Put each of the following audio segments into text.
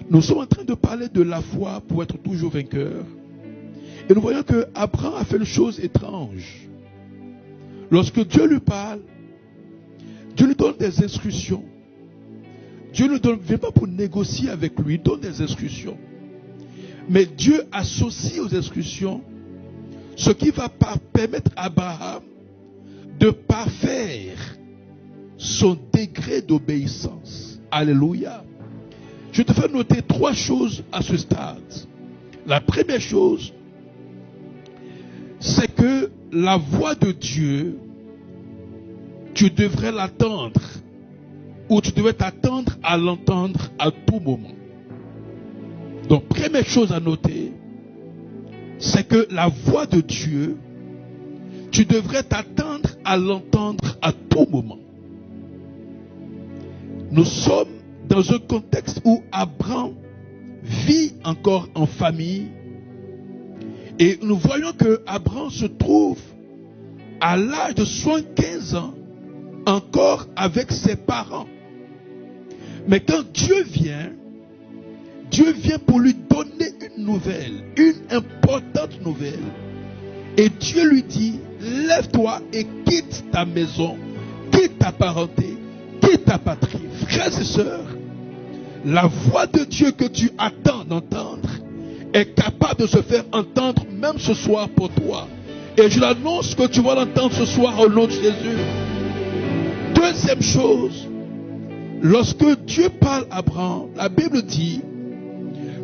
Nous sommes en train de parler de la foi pour être toujours vainqueur. Et nous voyons que Abraham a fait une chose étrange. Lorsque Dieu lui parle, Dieu lui donne des instructions. Dieu ne vient pas pour négocier avec lui, il donne des instructions. Mais Dieu associe aux instructions ce qui va permettre à Abraham de parfaire son degré d'obéissance. Alléluia. Je te fais noter 3 choses à ce stade. La première chose, c'est que la voix de Dieu, tu devrais l'attendre, ou tu devrais t'attendre à l'entendre à tout moment. Donc, première chose à noter, c'est que la voix de Dieu, tu devrais t'attendre à l'entendre à tout moment. Nous sommes dans un contexte où Abraham vit encore en famille, et nous voyons que Abraham se trouve à l'âge de 75 ans encore avec ses parents. Mais quand Dieu vient pour lui donner une nouvelle, une importante nouvelle. Et Dieu lui dit, lève-toi et quitte ta maison, quitte ta parenté, quitte ta patrie. Frères et sœurs, la voix de Dieu que tu attends d'entendre est capable de se faire entendre même ce soir pour toi. Et je l'annonce que tu vas l'entendre ce soir au nom de Jésus. Deuxième chose, lorsque Dieu parle à Abraham, la Bible dit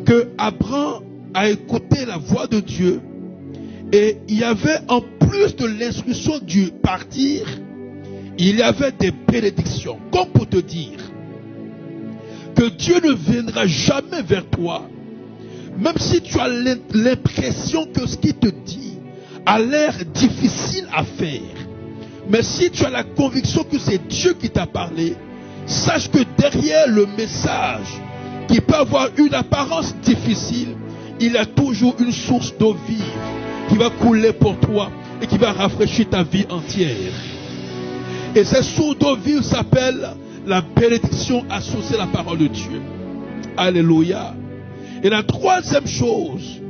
que Abraham a écouté la voix de Dieu, et il y avait, en plus de l'instruction du partir, il y avait des bénédictions, comme pour te dire que Dieu ne viendra jamais vers toi, même si tu as l'impression que ce qu'il te dit a l'air difficile à faire. Mais si tu as la conviction que c'est Dieu qui t'a parlé, sache que derrière le message, qui peut avoir une apparence difficile, il y a toujours une source d'eau vive qui va couler pour toi et qui va rafraîchir ta vie entière. Et cette source d'eau vive s'appelle la bénédiction associée à la parole de Dieu. Alléluia. Et la troisième chose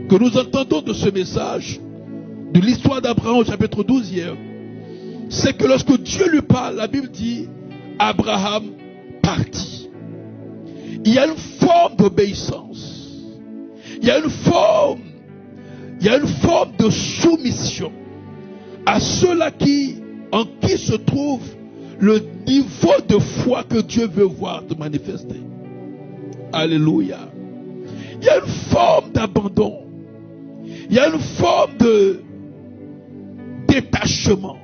que nous entendons de ce message, de l'histoire d'Abraham au chapitre 12 hier, c'est que lorsque Dieu lui parle, la Bible dit, Abraham partit. Il y a une forme d'obéissance. Il y a une forme de soumission à ceux-là en qui se trouve le niveau de foi que Dieu veut voir te manifester. Alléluia. Il y a une forme d'abandon. Il y a une forme de détachement.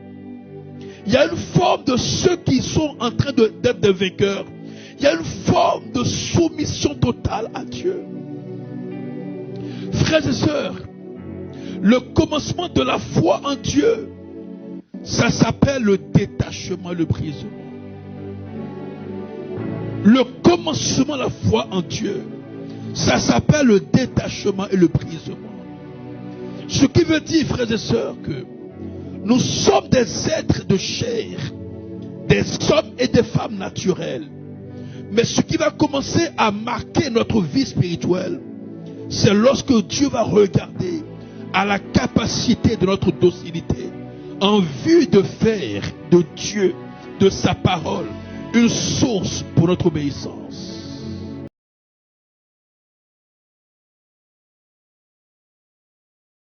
Il y a une forme de ceux qui sont en train d'être des vainqueurs. Il y a une forme de soumission totale à Dieu. Frères et sœurs, le commencement de la foi en Dieu, ça s'appelle le détachement, le brisement. Le commencement de la foi en Dieu, ça s'appelle le détachement et le brisement. Ce qui veut dire, frères et sœurs, que nous sommes des êtres de chair, des hommes et des femmes naturels. Mais ce qui va commencer à marquer notre vie spirituelle, c'est lorsque Dieu va regarder à la capacité de notre docilité en vue de faire de Dieu, de sa parole, une source pour notre obéissance.